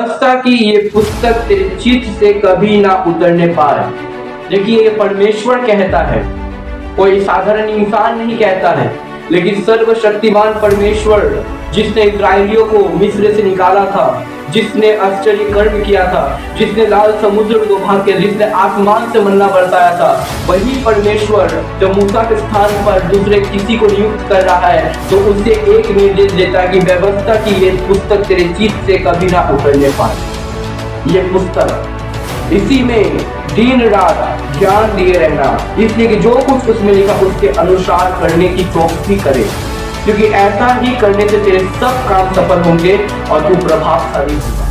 व्यवस्था की ये पुस्तक तेरे चित्त से कभी ना उतरने पाए। देखिए, ये परमेश्वर कहता है, कोई साधारण इंसान नहीं कहता है, लेकिन सर्वशक्तिमान परमेश्वर जिसने इस्राएलियों को मिस्र से निकाला था, जिसने आश्चर्य कर्म किया था, जिसने लाल समुद्र को भाग के, जिसने आसमान से मन्ना बरसाया था, वही परमेश्वर जब मूसा के स्थान पर दूसरे किसी को नियुक्त कर रहा है तो उसे एक निर्देश देता है कि व्यवस्था की ये पुस्तक तेरे चित्त से कभी ना उतरने पाए। ये पुस्तक, इसी में दिन रात ध्यान दिए रहना, इसलिए कि जो कुछ उसमें लिखा उसके अनुसार करने की कोशिश करे, क्योंकि ऐसा ही करने से तेरे सब काम सफल होंगे और तू प्रभावशाली होगा।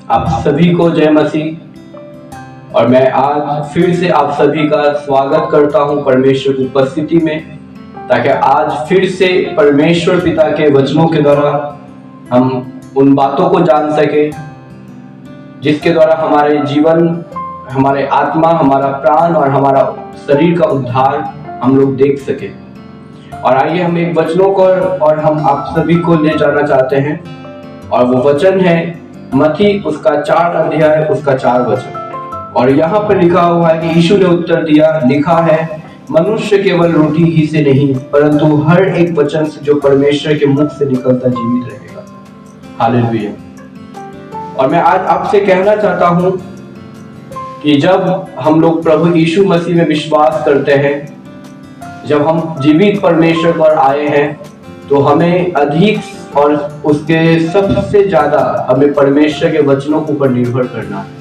आप सभी को जय मसीह। और मैं आज फिर से आप सभी का स्वागत करता हूं परमेश्वर की उपस्थिति में। ताकि आज फिर से परमेश्वर पिता के वचनों के द्वारा हम उन बातों को जान सके जिसके द्वारा हमारे जीवन, हमारे आत्मा, हमारा प्राण और हमारा शरीर का उद्धार हम लोग देख सके। और आइए हम एक वचनों को और हम आप सभी को ले जाना चाहते हैं, और वो वचन है मत्ती उसका 4 अध्याय उसका 4 वचन। और यहाँ पर लिखा हुआ है कि यीशु ने उत्तर दिया, लिखा है मनुष्य केवल रोटी ही से नहीं परंतु हर एक वचन से जो परमेश्वर के मुख से निकलता जीवित रहेगा। हालेलुया। और मैं आज आपसे कहना चाहता हूं कि जब हम लोग प्रभु यीशु मसीह में विश्वास करते हैं, जब हम जीवित परमेश्वर पर आए हैं, तो हमें अधिक और उसके सबसे ज्यादा हमें परमेश्वर के वचनों के ऊपर निर्भर करना है।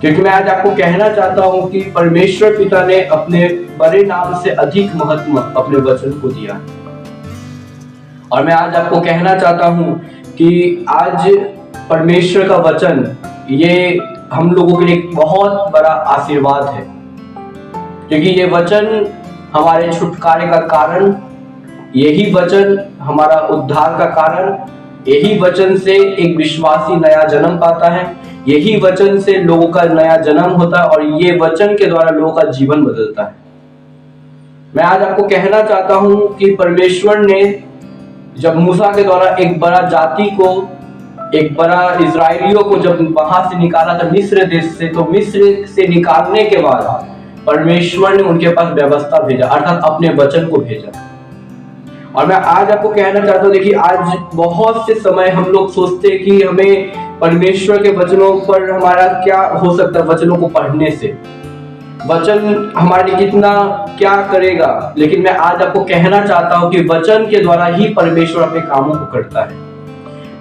क्योंकि मैं आज आपको कहना चाहता हूं कि परमेश्वर पिता ने अपने बड़े नाम से अधिक महत्व अपने वचन को दिया है। और मैं आज आपको कहना चाहता हूं कि आज परमेश्वर का वचन ये हम लोगों के लिए एक बहुत बड़ा आशीर्वाद है, क्योंकि ये वचन हमारे छुटकारे का कारण, यही वचन हमारा उद्धार का कारण, यही वचन से एक विश्वासी नया जन्म पाता है, यही वचन से लोगों का नया जन्म होता है और ये वचन के द्वारा लोगों का जीवन बदलता है। मैं आज आपको कहना चाहता हूं कि परमेश्वर ने जब मूसा के द्वारा एक बड़ा जाति को, एक बड़ा इजराइलियों को जब वहां से निकाला था मिस्र देश से, तो मिस्र से निकालने के बाद परमेश्वर ने उनके पास व्यवस्था भेजा, अर्थात अपने वचन को भेजा। और मैं आज आपको कहना चाहता हूँ, देखिए आज बहुत से समय हम लोग सोचते हैं कि हमें परमेश्वर के वचनों पर हमारा क्या हो सकता है, वचनों को पढ़ने से वचन हमारे कितना क्या करेगा। लेकिन मैं आज आपको कहना चाहता हूँ कि वचन के द्वारा ही परमेश्वर अपने कामों को करता है।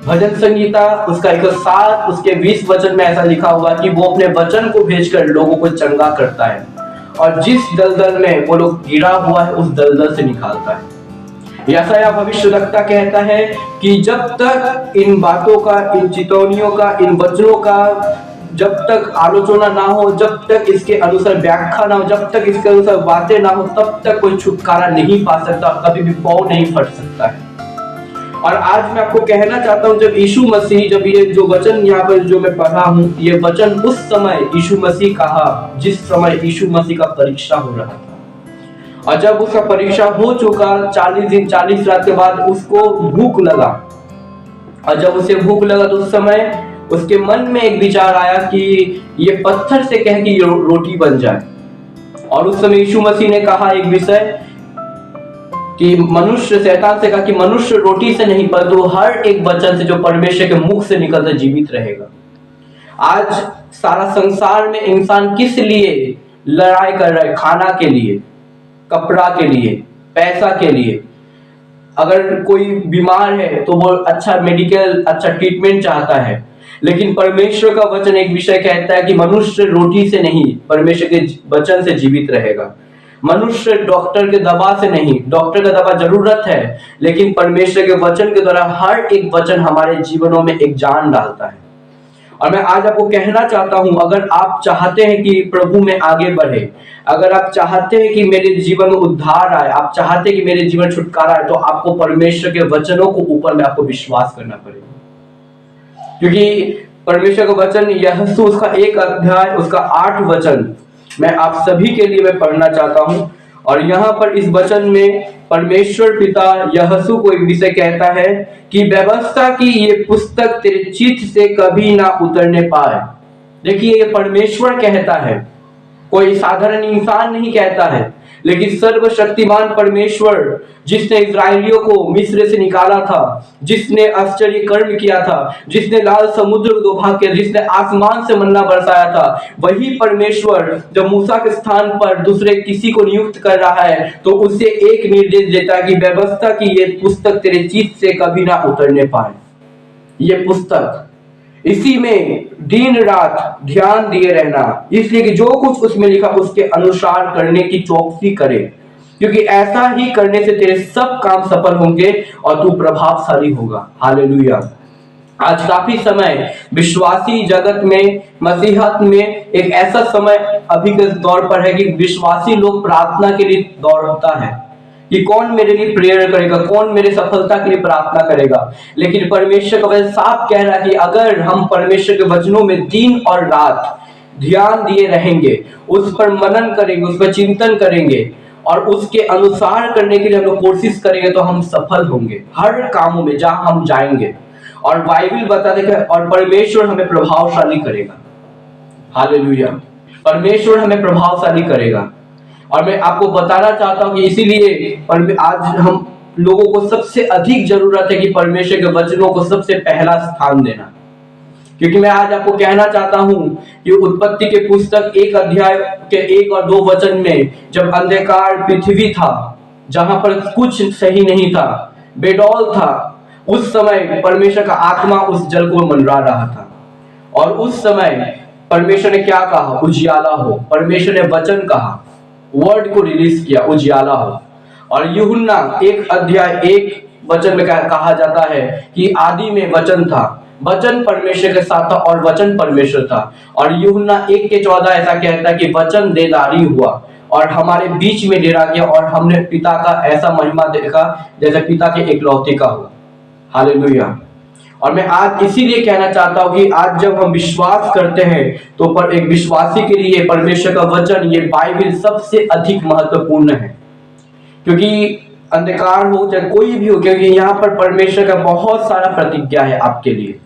भजन संगीता उसका 107 उसके 20 वचन में ऐसा लिखा हुआ कि वो अपने वचन को भेजकर लोगों को चंगा करता है और जिस दलदल में वो लोग गिरा हुआ है उस दलदल से निकालता है। यशायाह भविष्यवक्ता कहता है कि जब तक इन बातों का, इन चितौनियों का, इन वचनों का जब तक आलोचना ना हो, जब तक इसके अनुसार व्याख्या ना हो, जब तक इसके अनुसार बातें ना हो, तब तक कोई छुटकारा नहीं पा सकता, कभी भी पाँव नहीं फट सकता है। और आज मैं आपको कहना चाहता हूँ, जब यीशु मसीह, जब ये जो वचन यहाँ पर जो मैं पढ़ा हूँ, ये वचन उस समय यीशु मसीह कहा जिस समय यीशु मसीह का परीक्षा हो रहा था। और जब उसका परीक्षा हो चुका 40 दिन 40 रात के बाद उसको भूख लगा, और जब उसे भूख लगा तो उस समय उसके मन में एक विचार आया कि ये पत्थर से कह कि रोटी बन जाए। और उस समय यीशु मसीह ने कहा एक विषय कि मनुष्य, शैतान से कहा कि मनुष्य रोटी से नहीं परंतु हर एक वचन से जो परमेश्वर के मुख से निकलता जीवित रहेगा। आज सारा संसार में इंसान किस लिए लड़ाई कर रहा है? खाना के लिए, कपड़ा के लिए, पैसा के लिए। अगर कोई बीमार है तो वो अच्छा मेडिकल, अच्छा ट्रीटमेंट चाहता है। लेकिन परमेश्वर का वचन एक विषय कहता है कि मनुष्य रोटी से नहीं, परमेश्वर के वचन से जीवित रहेगा। मनुष्य डॉक्टर के दवा से नहीं, डॉक्टर का दवा जरूरत है, लेकिन परमेश्वर के वचन के द्वारा हर एक वचन हमारे जीवनों में एक जान डालता है। और मैं आज आपको कहना चाहता हूं, अगर आप चाहते हैं कि प्रभु में आगे बढ़े, अगर आप चाहते हैं कि मेरे जीवन में उद्धार आए, आप चाहते हैं कि मेरे जीवन छुटकारा आए, तो आपको परमेश्वर के वचनों को ऊपर में आपको विश्वास करना पड़ेगा। क्योंकि परमेश्वर का वचन यहोशू उसका 1 अध्याय उसका 8 वचन मैं आप सभी के लिए मैं पढ़ना चाहता हूं। और यहाँ पर इस वचन में परमेश्वर पिता यहोशू को एक विषय कहता है कि व्यवस्था की ये पुस्तक तेरे चित्त से कभी ना उतरने पाए। देखिए ये परमेश्वर कहता है, कोई साधारण इंसान नहीं कहता है, लेकिन सर्वशक्तिमान परमेश्वर जिसने इजराइलियों को मिस्र से निकाला था, जिसने आश्चर्य कर्म किया था, जिसने लाल समुद्र को दो भाग किया, जिसने आसमान से मन्ना बरसाया था, वही परमेश्वर जब मूसा के स्थान पर दूसरे किसी को नियुक्त कर रहा है तो उसे एक निर्देश देता है कि व्यवस्था की ये पुस्तक तेरे चित्त से कभी ना उतरने पाए। ये पुस्तक, इसी में दिन रात ध्यान दिए रहना, इसलिए कि जो कुछ उसमें लिखा उसके अनुसार करने की चौकसी करे, क्योंकि ऐसा ही करने से तेरे सब काम सफल होंगे और तू प्रभावशाली होगा। हालेलुया। आज काफी समय विश्वासी जगत में, मसीहत में एक ऐसा समय अभी के दौर पर है कि विश्वासी लोग प्रार्थना के लिए दौड़ता है, कि कौन मेरे लिए प्रेयर करेगा, कौन मेरे सफलता के लिए प्रार्थना करेगा। लेकिन परमेश्वर का वचन साफ कह रहा है कि अगर हम परमेश्वर के वचनों में दिन और रात ध्यान दिए रहेंगे, उस पर मनन करेंगे, उस पर चिंतन करेंगे और उसके अनुसार करने के लिए हम लोग कोशिश करेंगे, तो हम सफल होंगे हर कामों में जहां हम जाएंगे। और बाइबल बता देगा और परमेश्वर हमें प्रभावशाली करेगा। हालेलुया, परमेश्वर हमें प्रभावशाली करेगा। और मैं आपको बताना चाहता हूं कि इसीलिए आज हम लोगों को सबसे अधिक जरूरत है कि परमेश्वर के वचनों को सबसे पहला स्थान देना। क्योंकि मैं आज आपको कहना चाहता हूं कि उत्पत्ति के पुस्तक 1 अध्याय के 1 और 2 वचन में, जब अंधकार पृथ्वी था, जहां पर कुछ सही नहीं था, बेडौल था, उस समय परमेश्वर का आत्मा उस जल को मंडरा रहा था। और उस समय परमेश्वर ने क्या कहा? उजियाला हो। परमेश्वर ने वचन कहा, वर्ड को रिलीज किया, उजियाला हो। और यूहन्ना 1 अध्याय 1 वचन में कहा जाता है कि आदि में वचन था, वचन परमेश्वर के साथ था और वचन परमेश्वर था। और यूहन्ना 1 के 14 ऐसा कहता है कि वचन देदारी हुआ और हमारे बीच में डेरा किया और हमने पिता का ऐसा महिमा देखा जैसे पिता के एकलौते का हुआ। हालेलुया। और मैं आज इसीलिए कहना चाहता हूं कि आज जब हम विश्वास करते हैं तो पर एक विश्वासी के लिए परमेश्वर का वचन, ये बाइबल सबसे अधिक महत्वपूर्ण है। क्योंकि अंधकार हो चाहे कोई भी हो, क्योंकि यहाँ पर परमेश्वर का बहुत सारा प्रतिज्ञा है आपके लिए।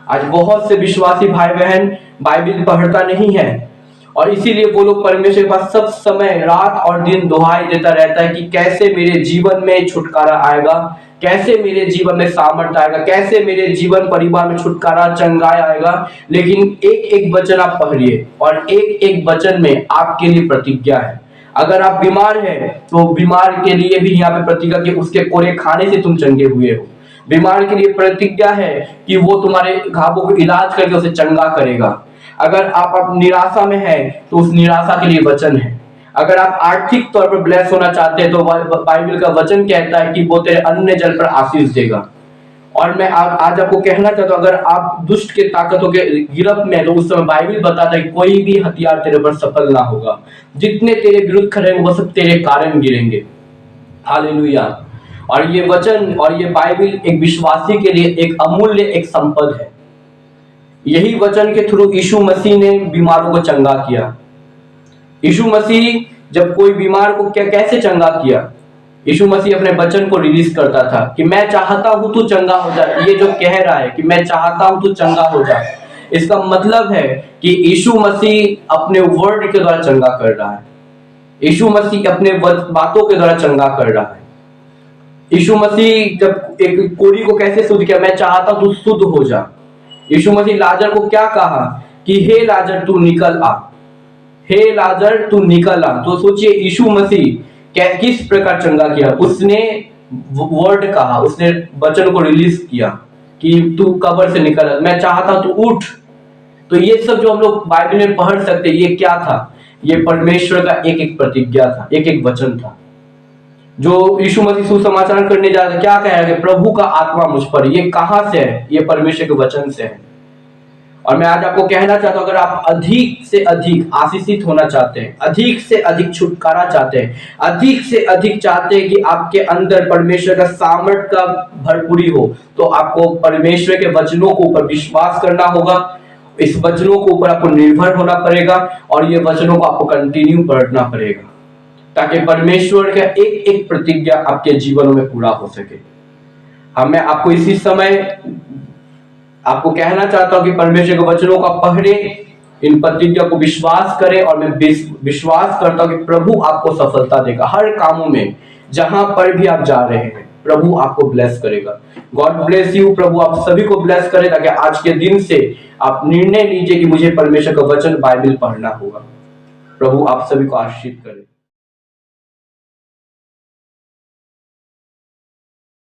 आज बहुत से विश्वासी भाई बहन बाइबल पढ़ता नहीं है और इसीलिए वो लोग परमेश्वर के पास सब समय रात और दिन दुहाई देता रहता है कि कैसे मेरे जीवन में छुटकारा आएगा, कैसे मेरे जीवन में सामर्थ्य आएगा, कैसे मेरे जीवन परिवार में छुटकारा चंगाई आएगा। लेकिन एक एक वचन आप पढ़िए और एक एक वचन में आपके लिए प्रतिज्ञा है। अगर आप बीमार हैं तो बीमार के लिए भी यहाँ पे प्रतिज्ञा कि उसके कोड़े खाने से तुम चंगे हुए हो। बीमार के लिए प्रतिज्ञा है कि वो तुम्हारे घावों को इलाज करके उसे चंगा करेगा। अगर आप निराशा में हैं तो उस निराशा के लिए वचन है। अगर आप आर्थिक तौर पर ब्लेस होना चाहते हैं तो बाइबल का वचन कहता है कि वो तेरे अन्न जल पर आशीष देगा। और मैं आज आपको कहना चाहता हूं, अगर आप दुष्ट के ताकतों के गिरफ्त में, तो उस समय बाइबल बताता है कि कोई भी हथियार तेरे पर सफल ना होगा। जितने तेरे विरुद्ध खड़े होंगे वो सब तेरे कारण गिरेंगे। हालेलुया। और ये वचन और ये बाइबल एक विश्वासी के लिए एक अमूल्य एक संपद है। यही वचन के थ्रू यीशु मसीह ने बीमारों को चंगा किया। यीशु मसीह जब कोई बीमार को कैसे चंगा किया? यीशु मसीह अपने वचन को रिलीज करता था कि मैं चाहता हूं तू चंगा हो जा। ये जो कह रहा है कि मैं चाहता हूं तू चंगा हो जा, इसका मतलब है कि यीशु मसीह अपने वर्ड के द्वारा चंगा कर रहा है। यीशु मसीह अपने बातों के द्वारा चंगा कर रहा है। यीशु मसीह जब एक कोढ़ी को कैसे शुद्ध किया? मैं चाहता हूं तू शुद्ध हो जा। यीशु मसीह लाजर को क्या कहा कि हे लाजर तू निकल आ, हे लाजर तू निकल आ। तो सोचिए यीशु मसीह किस प्रकार चंगा किया। उसने वर्ड कहा, उसने वचन को रिलीज किया कि तू कब्र से निकल, मैं चाहता तू उठ। तो ये सब जो हम लोग बाइबल में पढ़ सकते, ये क्या था? ये परमेश्वर का एक एक प्रतिज्ञा था, एक एक वचन था जो यीशु मसीह सुसमाचार करने जा रहे थे। क्या कह रहे हैं? प्रभु का आत्मा मुझ पर। ये कहां से है? ये परमेश्वर के वचन से है। और मैं आज आपको कहना चाहता हूं, अगर आप अधिक से अधिक आशीषित होना चाहते हैं, अधिक से अधिक छुटकारा चाहते हैं, अधिक से अधिक चाहते हैं कि आपके अंदर परमेश्वर का सामर्थ्य का भरपूरी हो, तो आपको परमेश्वर के वचनों के ऊपर विश्वास करना होगा। इस वचनों के ऊपर आपको निर्भर होना पड़ेगा और ये वचनों को आपको कंटिन्यू पढ़ना पड़ेगा ताकि परमेश्वर का एक एक प्रतिज्ञा आपके जीवनों में पूरा हो सके। मैं आपको इसी समय आपको कहना चाहता हूं कि परमेश्वर के वचनों का पढ़े, इन प्रतिज्ञा को विश्वास करें। और मैं विश्वास करता हूं कि प्रभु आपको सफलता देगा हर कामों में, जहां पर भी आप जा रहे हैं। प्रभु आपको ब्लेस करेगा। God bless you. प्रभु आप सभी को ब्लेस करे ताकि आज के दिन से आप निर्णय लीजिए कि मुझे परमेश्वर का वचन बाइबल पढ़ना होगा। प्रभु आप सभी को आशीषित करे।